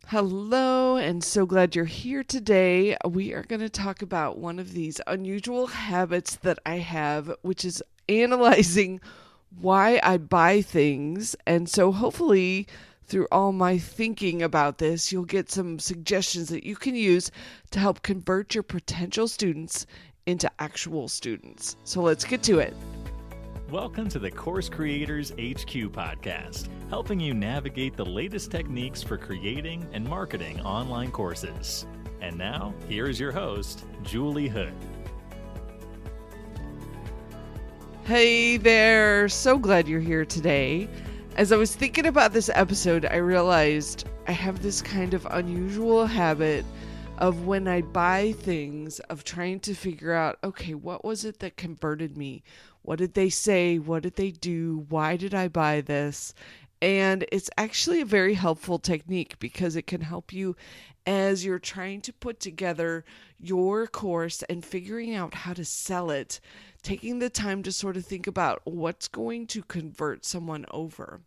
Hello, and so glad you're here today. We are going to talk about one of these unusual habits that I have, which is analyzing why I buy things. And so, hopefully, through all my thinking about this, you'll get some suggestions that you can use to help convert your potential students into actual students. So, let's get to it. Welcome to the Course Creators HQ podcast, helping you navigate the latest techniques for creating and marketing online courses. And now, here is your host, Julie Hood. Hey there, so glad you're here today. As I was thinking about this episode, I realized I have this kind of unusual habit of when I buy things, of trying to figure out, okay, what was it that converted me? What did they say? What did they do? Why did I buy this? And it's actually a very helpful technique because it can help you as you're trying to put together your course and figuring out how to sell it, taking the time to sort of think about what's going to convert someone over.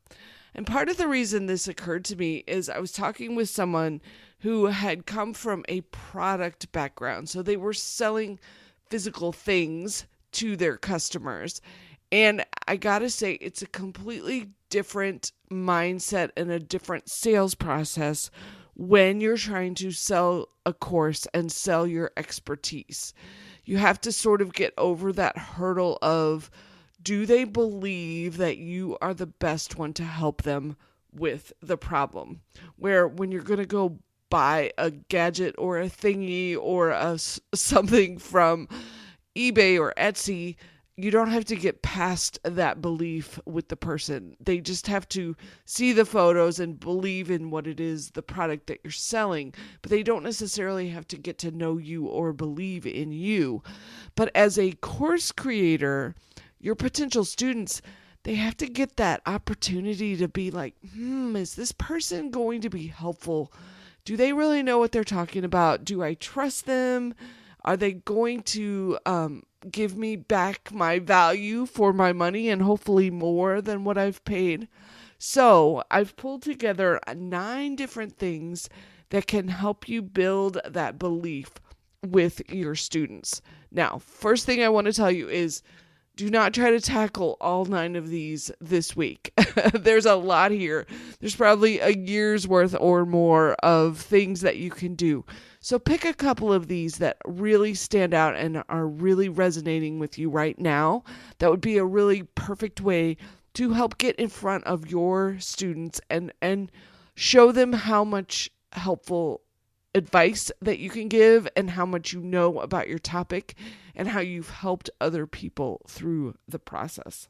And part of the reason this occurred to me is I was talking with someone who had come from a product background. So they were selling physical things to their customers. And I gotta say, it's a completely different mindset and a different sales process when you're trying to sell a course and sell your expertise. You have to sort of get over that hurdle of, do they believe that you are the best one to help them with the problem? Where when you're going to go buy a gadget or a thingy or something from eBay or Etsy, you don't have to get past that belief with the person. They just have to see the photos and believe in what it is, the product that you're selling. But they don't necessarily have to get to know you or believe in you. But as a course creator, your potential students, they have to get that opportunity to be like, is this person going to be helpful? Do they really know what they're talking about? Do I trust them? Are they going to give me back my value for my money and hopefully more than what I've paid? So I've pulled together 9 different things that can help you build that belief with your students. Now, first thing I want to tell you is, do not try to tackle all 9 of these this week. There's a lot here. There's probably a year's worth or more of things that you can do. So pick a couple of these that really stand out and are really resonating with you right now. That would be a really perfect way to help get in front of your students and show them how much helpful advice that you can give and how much you know about your topic and how you've helped other people through the process.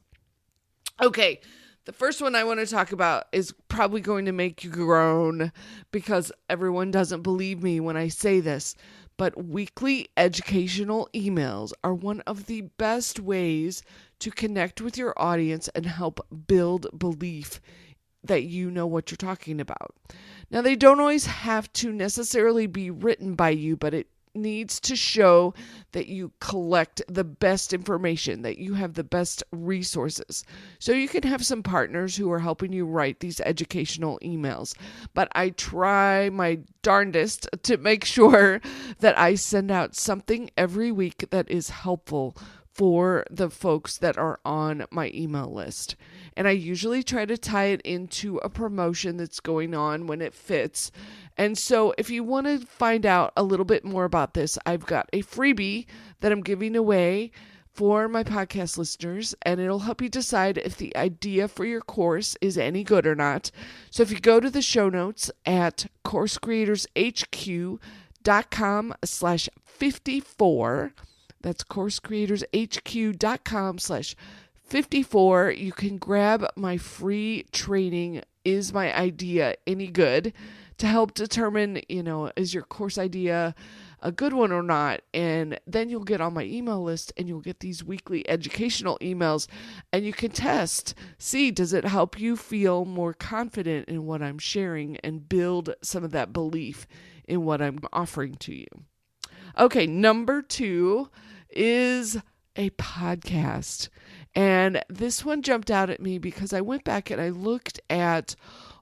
Okay, the first one I want to talk about is probably going to make you groan because everyone doesn't believe me when I say this, but weekly educational emails are one of the best ways to connect with your audience and help build belief that you know what you're talking about. Now, they don't always have to necessarily be written by you, but it needs to show that you collect the best information, that you have the best resources. So you can have some partners who are helping you write these educational emails. But I try my darndest to make sure that I send out something every week that is helpful for the folks that are on my email list. And I usually try to tie it into a promotion that's going on when it fits. And so if you want to find out a little bit more about this, I've got a freebie that I'm giving away for my podcast listeners, and it'll help you decide if the idea for your course is any good or not. So if you go to the show notes at coursecreatorshq.com/54, that's coursecreatorshq.com/54. You can grab my free training, Is My Idea Any Good? To help determine, is your course idea a good one or not? And then you'll get on my email list and you'll get these weekly educational emails and you can test, see, does it help you feel more confident in what I'm sharing and build some of that belief in what I'm offering to you. Okay, number 2 is a podcast. And this one jumped out at me because I went back and I looked at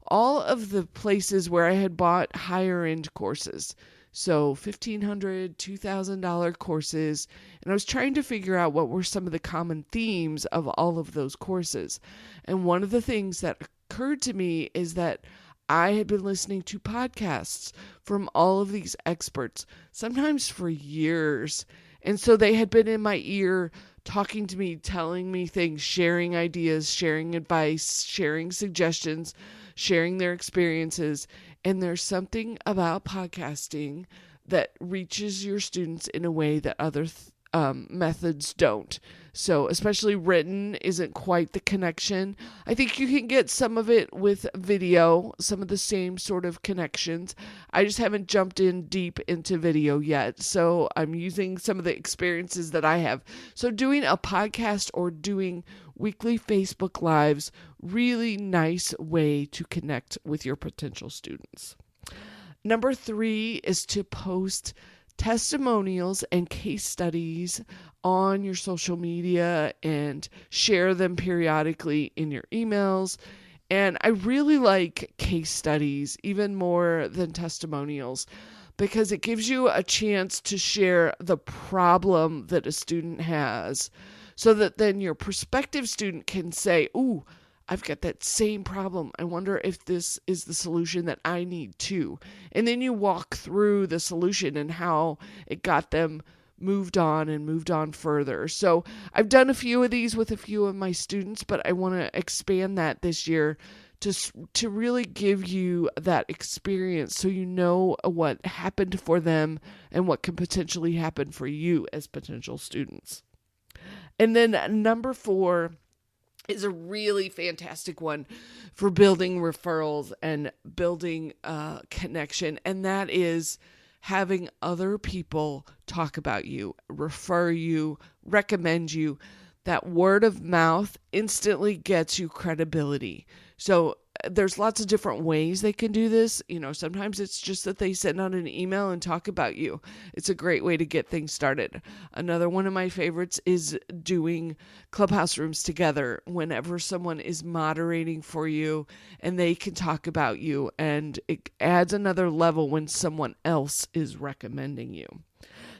all of the places where I had bought higher end courses. So $1,500, $2,000 courses. And I was trying to figure out what were some of the common themes of all of those courses. And one of the things that occurred to me is that I had been listening to podcasts from all of these experts, sometimes for years. And so they had been in my ear talking to me, telling me things, sharing ideas, sharing advice, sharing suggestions, sharing their experiences. And there's something about podcasting that reaches your students in a way that other methods don't. So especially written isn't quite the connection. I think you can get some of it with video, some of the same sort of connections. I just haven't jumped in deep into video yet. So I'm using some of the experiences that I have. So doing a podcast or doing weekly Facebook Lives, really nice way to connect with your potential students. Number 3 is to post testimonials and case studies on your social media and share them periodically in your emails. And I really like case studies even more than testimonials because it gives you a chance to share the problem that a student has so that then your prospective student can say, "Ooh, I've got that same problem. I wonder if this is the solution that I need too." And then you walk through the solution and how it got them moved on further. So I've done a few of these with a few of my students, but I want to expand that this year to really give you that experience so you know what happened for them and what can potentially happen for you as potential students. And then number 4 is a really fantastic one for building referrals and building connection. And that is having other people talk about you, refer you, recommend you. That word of mouth instantly gets you credibility. So there's lots of different ways they can do this. Sometimes it's just that they send out an email and talk about you. It's a great way to get things started. Another one of my favorites is doing Clubhouse rooms together whenever someone is moderating for you and they can talk about you, and it adds another level when someone else is recommending you.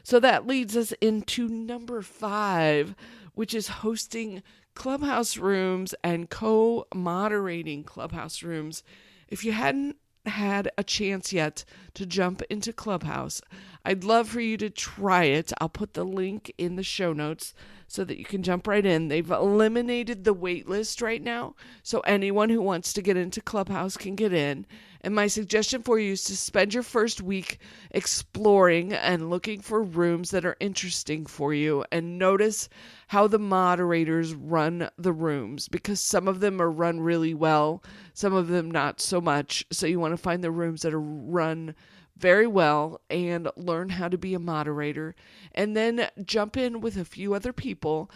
So that leads us into number 5, which is hosting Clubhouse rooms and co-moderating Clubhouse rooms. If you hadn't had a chance yet to jump into Clubhouse, I'd love for you to try it. I'll put the link in the show notes so that you can jump right in. They've eliminated the wait list right now, so anyone who wants to get into Clubhouse can get in. And my suggestion for you is to spend your first week exploring and looking for rooms that are interesting for you, and notice how the moderators run the rooms, because some of them are run really well, some of them not so much. So you want to find the rooms that are run very well and learn how to be a moderator, and then jump in with a few other people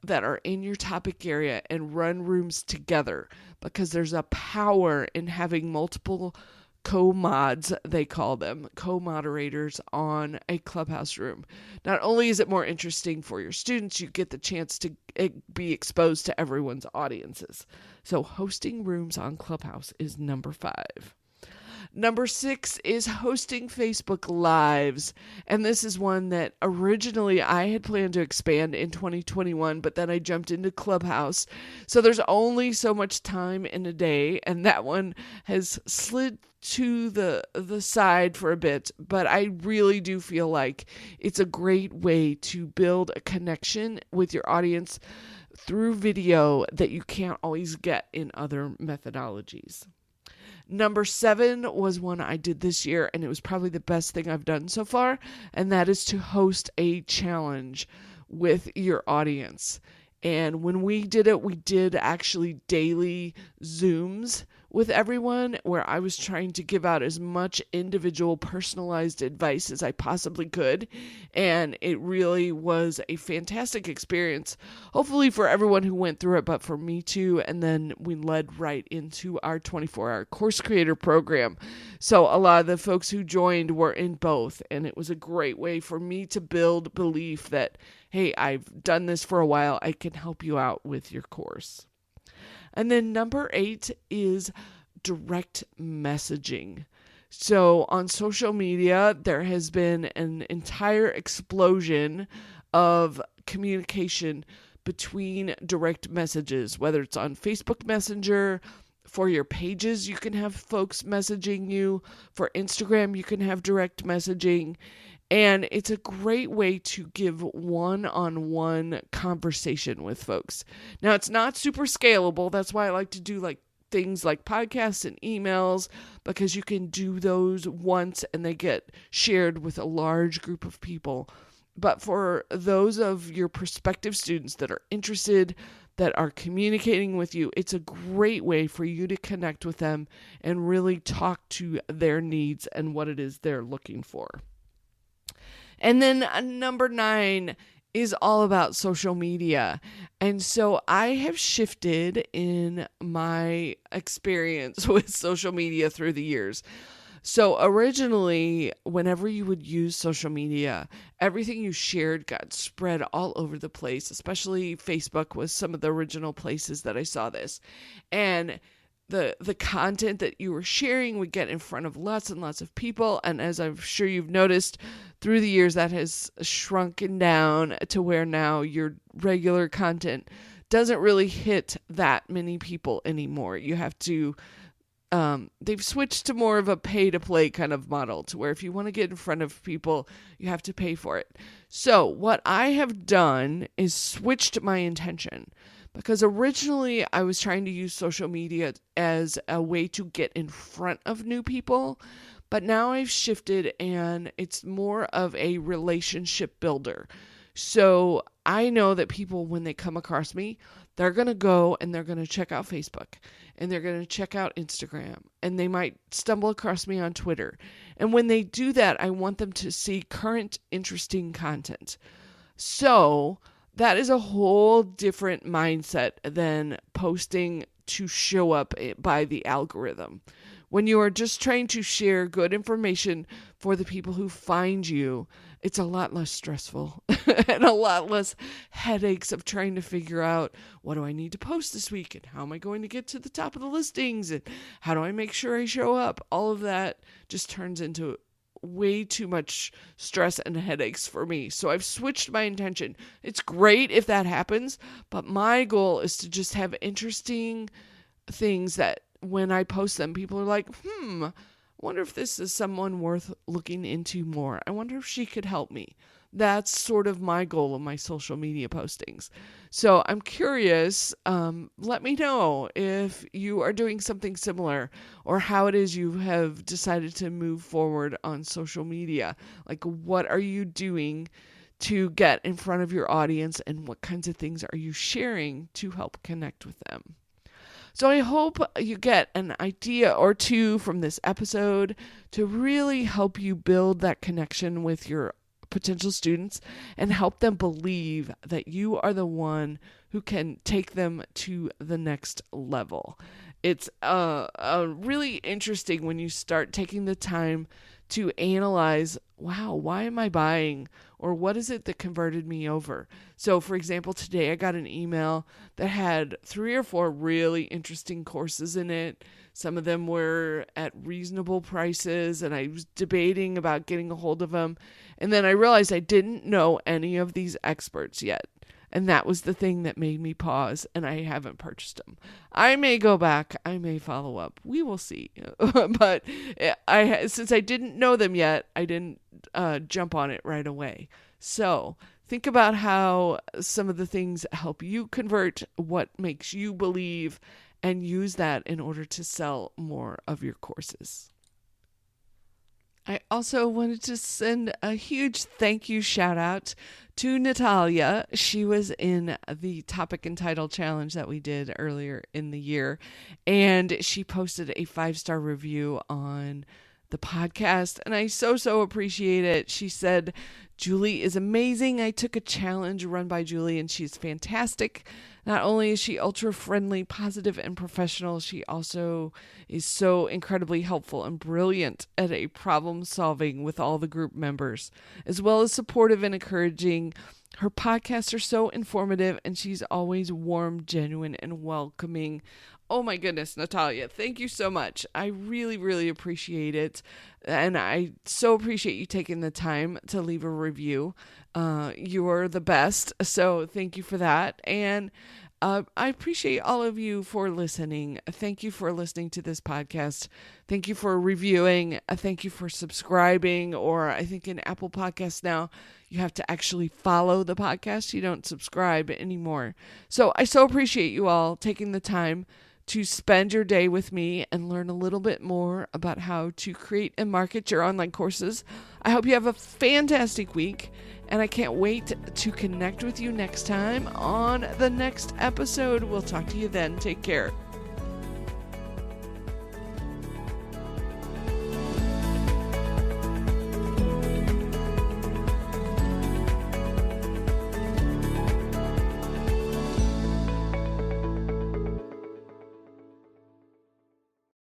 that are in your topic area and run rooms together, because there's a power in having multiple co-mods, they call them, co-moderators on a Clubhouse room. Not only is it more interesting for your students, you get the chance to be exposed to everyone's audiences. So hosting rooms on Clubhouse is number 5. Number 6 is hosting Facebook Lives. And this is one that originally I had planned to expand in 2021, but then I jumped into Clubhouse. So there's only so much time in a day, and that one has slid to the side for a bit. But I really do feel like it's a great way to build a connection with your audience through video that you can't always get in other methodologies. Number 7 was one I did this year, and it was probably the best thing I've done so far, and that is to host a challenge with your audience. And when we did it, we did actually daily Zooms with everyone, where I was trying to give out as much individual personalized advice as I possibly could. And it really was a fantastic experience, hopefully for everyone who went through it, but for me too. And then we led right into our 24-hour course creator program. So a lot of the folks who joined were in both, and it was a great way for me to build belief that, hey, I've done this for a while, I can help you out with your course. And then number 8 is direct messaging. So on social media, there has been an entire explosion of communication between direct messages, whether it's on Facebook Messenger. For your pages, you can have folks messaging you. For Instagram, you can have direct messaging. And it's a great way to give one-on-one conversation with folks. Now, it's not super scalable. That's why I like to do like things like podcasts and emails, because you can do those once and they get shared with a large group of people. But for those of your prospective students that are interested, that are communicating with you, it's a great way for you to connect with them and really talk to their needs and what it is they're looking for. And then number 9 is all about social media. And so I have shifted in my experience with social media through the years. So originally, whenever you would use social media, everything you shared got spread all over the place, especially Facebook was some of the original places that I saw this. And the content that you were sharing would get in front of lots and lots of people. And as I'm sure you've noticed through the years, that has shrunken down to where now your regular content doesn't really hit that many people anymore. You have to, they've switched to more of a pay to play kind of model, to where if you want to get in front of people, you have to pay for it. So what I have done is switched my intention. Because originally I was trying to use social media as a way to get in front of new people, but now I've shifted and it's more of a relationship builder. So I know that people, when they come across me, they're going to go and they're going to check out Facebook and they're going to check out Instagram and they might stumble across me on Twitter. And when they do that, I want them to see current, interesting content. So that is a whole different mindset than posting to show up by the algorithm. When you are just trying to share good information for the people who find you, it's a lot less stressful and a lot less headaches of trying to figure out, what do I need to post this week and how am I going to get to the top of the listings and how do I make sure I show up? All of that just turns into way too much stress and headaches for me. So I've switched my intention. It's great if that happens, but my goal is to just have interesting things that when I post them, people are like, I wonder if this is someone worth looking into more. I wonder if she could help me. That's sort of my goal of my social media postings. So I'm curious, let me know if you are doing something similar or how it is you have decided to move forward on social media. Like, what are you doing to get in front of your audience and what kinds of things are you sharing to help connect with them? So I hope you get an idea or two from this episode to really help you build that connection with your potential students and help them believe that you are the one who can take them to the next level. It's really interesting when you start taking the time to analyze, wow, why am I buying? Or what is it that converted me over? So, for example, today I got an email that had 3 or 4 really interesting courses in it. Some of them were at reasonable prices, and I was debating about getting a hold of them. And then I realized I didn't know any of these experts yet. And that was the thing that made me pause, and I haven't purchased them. I may go back. I may follow up. We will see. But since I didn't know them yet, I didn't jump on it right away. So think about how some of the things help you convert, what makes you believe, and use that in order to sell more of your courses. I also wanted to send a huge thank you shout out to Natalia. She was in the topic and title challenge that we did earlier in the year, and she posted a 5-star review on the podcast, and I so appreciate it. She said, Julie is amazing. I took a challenge run by Julie, and she's fantastic. Not only is she ultra friendly, positive, and professional, she also is so incredibly helpful and brilliant at a problem solving with all the group members, as well as supportive and encouraging. Her podcasts are so informative, and she's always warm, genuine, and welcoming. Oh my goodness, Natalia, thank you so much. I really, really appreciate it. And I so appreciate you taking the time to leave a review. You're the best. So thank you for that. And I appreciate all of you for listening. Thank you for listening to this podcast. Thank you for reviewing. Thank you for subscribing. Or I think in Apple Podcasts now, you have to actually follow the podcast. You don't subscribe anymore. So I so appreciate you all taking the time to spend your day with me and learn a little bit more about how to create and market your online courses. I hope you have a fantastic week, and I can't wait to connect with you next time on the next episode. We'll talk to you then. Take care.